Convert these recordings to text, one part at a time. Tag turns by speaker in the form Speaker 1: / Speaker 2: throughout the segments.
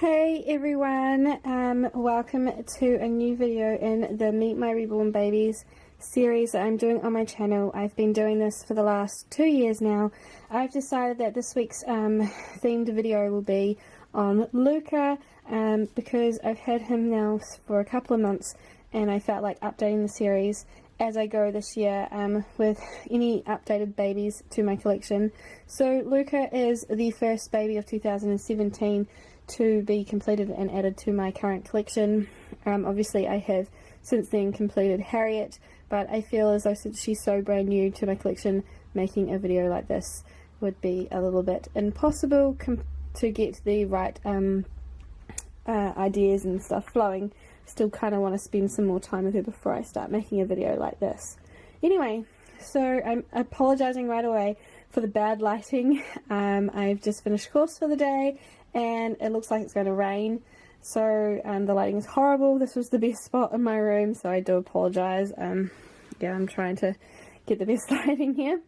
Speaker 1: Hey everyone, welcome to a new video in the Meet My Reborn Babies series that I'm doing on my channel. I've been doing this for the last 2 years now. I've decided that this week's themed video will be on Luka because I've had him now for a couple of months and I felt like updating the series as I go this year with any updated babies to my collection. So Luka is the first baby of 2017 to be completed and added to my current collection. Obviously I have since then completed Harriet, but I feel as though since she's so brand new to my collection, making a video like this would be a little bit impossible to get the right ideas and stuff flowing. Still kind of want to spend some more time with her before I start making a video like this. Anyway, so I'm apologizing right away for the bad lighting. I've just finished course for the day and it looks like it's going to rain, so the lighting is horrible. This was the best spot in my room, so I do apologize. Yeah, I'm trying to get the best lighting here.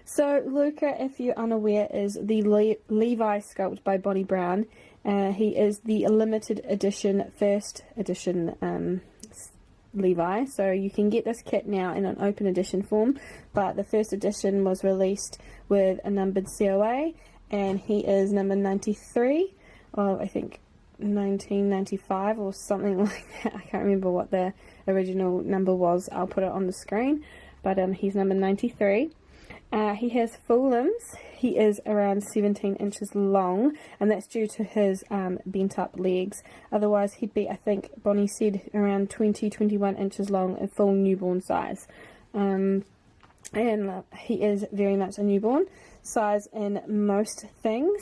Speaker 1: So Luka, if you're unaware, is the Levi sculpt by Bonnie Brown. He is the limited edition, first edition Levi, so you can get this kit now in an open edition form, but the first edition was released with a numbered COA, and he is number 93 of, I think, 1995 or something like that. I can't remember what the original number was. I'll put it on the screen, but he's number 93. He has full limbs. He is around 17 inches long, and that's due to his bent up legs. Otherwise he'd be, I think Bonnie said, around 20-21 inches long in full newborn size. And he is very much a newborn size in most things,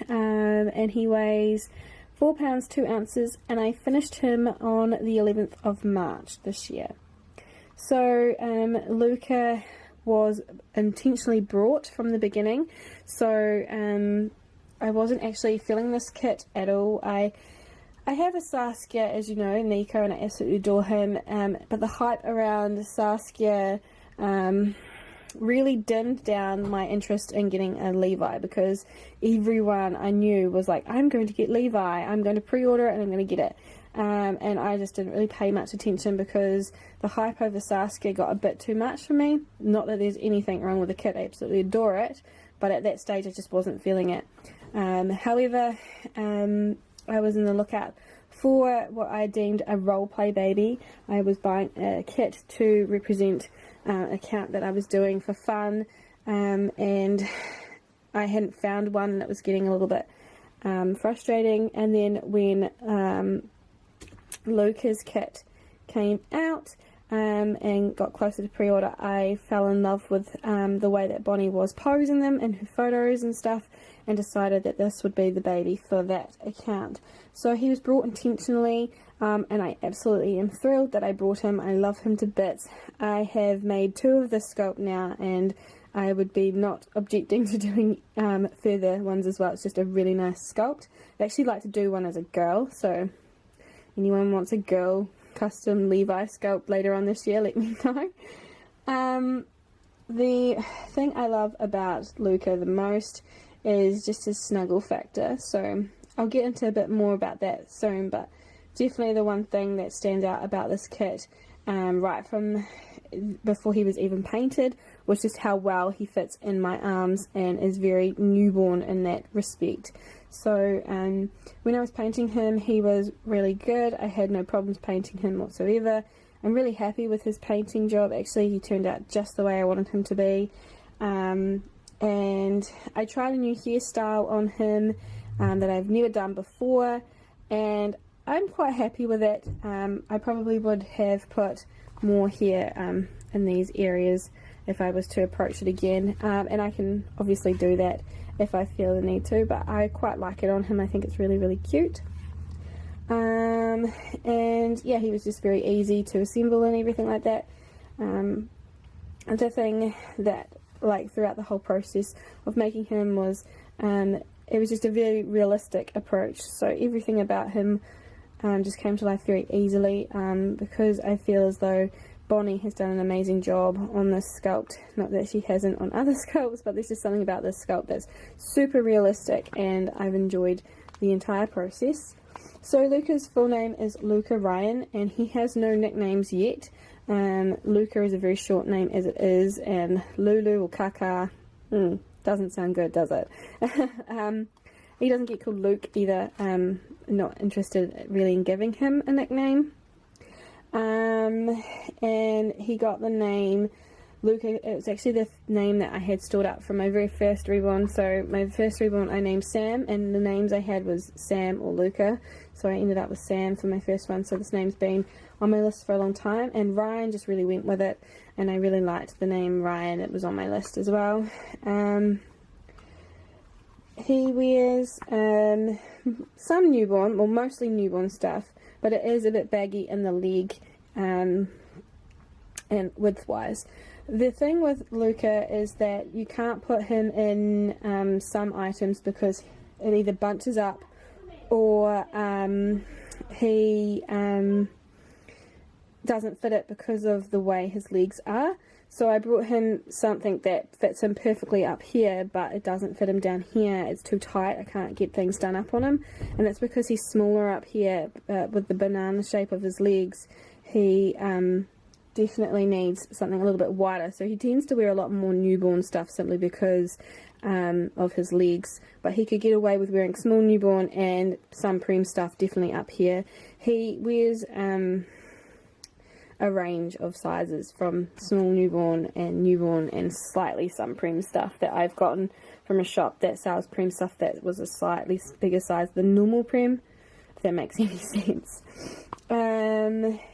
Speaker 1: and he weighs 4 pounds 2 ounces, and I finished him on the 11th of March this year. So Luka was intentionally brought from the beginning, so I wasn't actually filling this kit at all. I have a Saskia, as you know, Nico, and I absolutely adore him, but the hype around Saskia really dimmed down my interest in getting a Levi, because everyone I knew was like, I'm going to get Levi, I'm going to pre-order it and I'm going to get it. And I just didn't really pay much attention because the hype over Saskia got a bit too much for me. Not that there's anything wrong with the kit, I absolutely adore it, but at that stage I just wasn't feeling it. However, I was in the lookout for what I deemed a role-play baby. I was buying a kit to represent an account that I was doing for fun, and I hadn't found one that was getting a little bit frustrating. And then when Luka's kit came out and got closer to pre-order, I fell in love with the way that Bonnie was posing them in her photos and stuff, and decided that this would be the baby for that account. So he was brought intentionally, and I absolutely am thrilled that I brought him. I love him to bits. I have made 2 of this sculpt now, and I would be not objecting to doing further ones as well. It's just a really nice sculpt. I'd actually like to do one as a girl, so anyone wants a girl custom Levi sculpt later on this year, let me know. The thing I love about Luka the most is just his snuggle factor, so I'll get into a bit more about that soon, but definitely the one thing that stands out about this kit right from before he was even painted was just how well he fits in my arms and is very newborn in that respect. So when I was painting him, he was really good. I had no problems painting him whatsoever. I'm really happy with his painting job. Actually, he turned out just the way I wanted him to be. And I tried a new hairstyle on him that I've never done before, and I'm quite happy with it. I probably would have put more hair in these areas if I was to approach it again, and I can obviously do that if I feel the need to, but I quite like it on him. I think it's really, really cute. And yeah, he was just very easy to assemble and everything like that. The thing that, like, throughout the whole process of making him was it was just a very realistic approach, so everything about him just came to life very easily, because I feel as though Bonnie has done an amazing job on this sculpt. Not that she hasn't on other sculpts, but there's just something about this sculpt that's super realistic, and I've enjoyed the entire process. So Luka's full name is Luka Ryan, and he has no nicknames yet. Luka is a very short name as it is, and Lulu or Kaka doesn't sound good, does it? He doesn't get called Luke either. Not interested really in giving him a nickname. And he got the name Luka. It was actually the name that I had stored up from my very first Reborn. So my first Reborn I named Sam, and the names I had was Sam or Luka. So I ended up with Sam for my first one. So this name's been on my list for a long time, and Ryan just really went with it, and I really liked the name Ryan. It was on my list as well. He wears some newborn, well mostly newborn stuff, but it is a bit baggy in the leg and width-wise. The thing with Luka is that you can't put him in some items because it either bunches up or he doesn't fit it because of the way his legs are. So I brought him something that fits him perfectly up here, but it doesn't fit him down here. It's too tight. I can't get things done up on him, and that's because he's smaller up here with the banana shape of his legs. He definitely needs something a little bit wider, so he tends to wear a lot more newborn stuff simply because of his legs, but he could get away with wearing small newborn and some preem stuff definitely up here. He wears a range of sizes from small newborn and slightly some preem stuff that I've gotten from a shop that sells preem stuff that was a slightly bigger size than normal preem, if that makes any sense.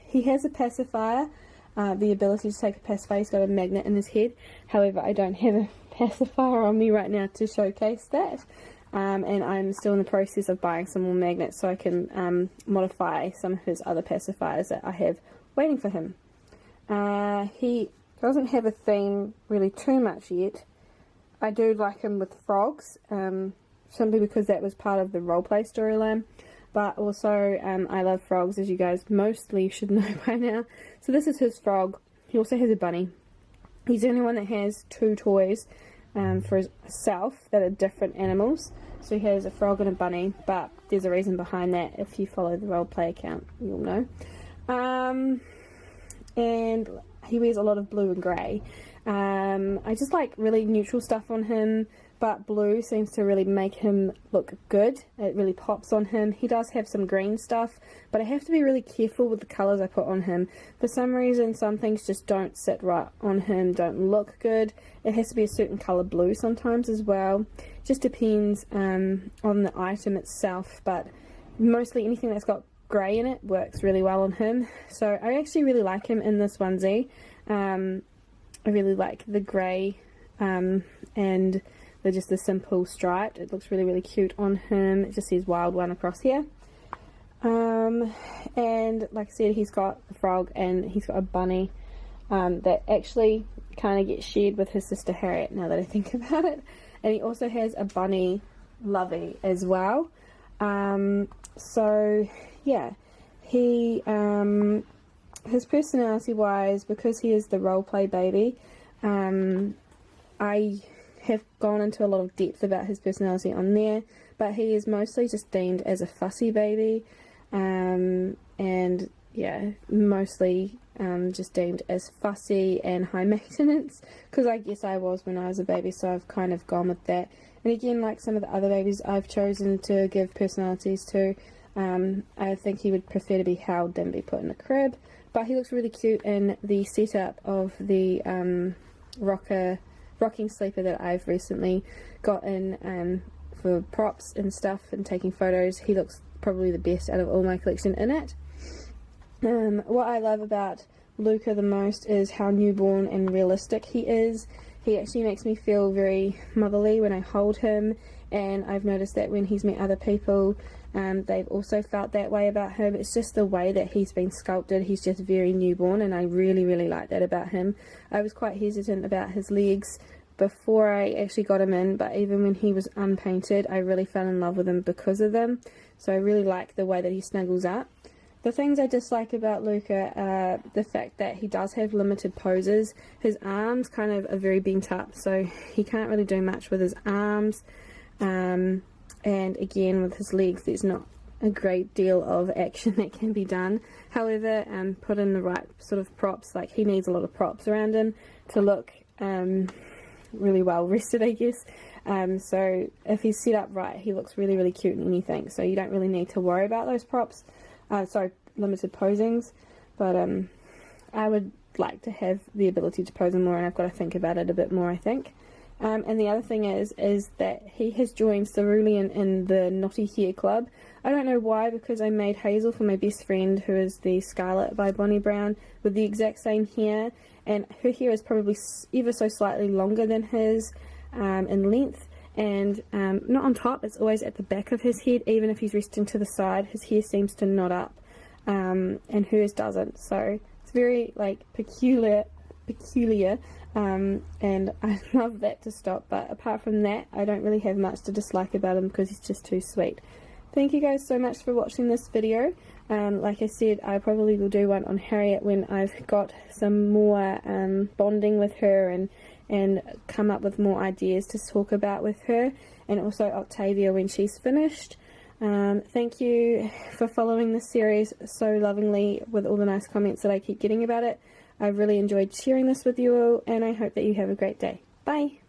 Speaker 1: He has a pacifier, the ability to take a pacifier. He's got a magnet in his head. However, I don't have a pacifier on me right now to showcase that, and I'm still in the process of buying some more magnets so I can modify some of his other pacifiers that I have waiting for him. He doesn't have a theme really too much yet. I do like him with frogs, simply because that was part of the roleplay storyline, but also I love frogs, as you guys mostly should know by now. So this is his frog. He also has a bunny. He's the only one that has two toys for himself that are different animals. So he has a frog and a bunny, but there's a reason behind that. If you follow the roleplay account, you'll know. And he wears a lot of blue and grey. I just like really neutral stuff on him, but blue seems to really make him look good. It really pops on him. He does have some green stuff, but I have to be really careful with the colours I put on him. For some reason, some things just don't sit right on him, don't look good. It has to be a certain colour blue sometimes as well. Just depends on the item itself, but mostly anything that's got grey in it works really well on him. So I actually really like him in this onesie. I really like the grey and just the simple striped. It looks really, really cute on him. It just says Wild One across here. And like I said, he's got a frog and he's got a bunny that actually kind of gets shared with his sister Harriet, now that I think about it. And he also has a bunny Lovey as well. So yeah, he his personality wise, because he is the roleplay baby, I have gone into a lot of depth about his personality on there, but he is mostly just deemed as a fussy baby, and yeah, mostly just deemed as fussy and high maintenance, because I guess I was when I was a baby, so I've kind of gone with that. And again, like some of the other babies I've chosen to give personalities to, I think he would prefer to be held than be put in a crib, but he looks really cute in the setup of the rocking sleeper that I've recently got in for props and stuff and taking photos. He looks probably the best out of all my collection in it. What I love about Luka the most is how newborn and realistic he is. He actually makes me feel very motherly when I hold him, and I've noticed that when he's met other people, they've also felt that way about him. It's just the way that he's been sculpted. He's just very newborn, and I really, really like that about him. I was quite hesitant about his legs before I actually got him in, but even when he was unpainted, I really fell in love with him because of them. So I really like the way that he snuggles up. The things I dislike about Luka are the fact that he does have limited poses. His arms kind of are very bent up, so he can't really do much with his arms. And again, with his legs, there's not a great deal of action that can be done. However, put in the right sort of props, like he needs a lot of props around him to look really well rested, I guess. So if he's set up right, he looks really, really cute in anything. So you don't really need to worry about those props. Sorry, limited posings. But I would like to have the ability to pose him more, and I've got to think about it a bit more, I think. And the other thing is that he has joined Cerulean in the Knotty Hair Club. I don't know why, because I made Hazel for my best friend, who is the Scarlet by Bonnie Brown, with the exact same hair, and her hair is probably ever so slightly longer than his in length, and not on top, it's always at the back of his head. Even if he's resting to the side, his hair seems to knot up, and hers doesn't. So it's very like peculiar, and I love that to stop. But apart from that, I don't really have much to dislike about him because he's just too sweet. Thank you guys so much for watching this video. Like I said, I probably will do one on Harriet when I've got some more bonding with her and come up with more ideas to talk about with her, and also Octavia when she's finished. Thank you for following this series so lovingly with all the nice comments that I keep getting about it. I've really enjoyed sharing this with you all, and I hope that you have a great day. Bye!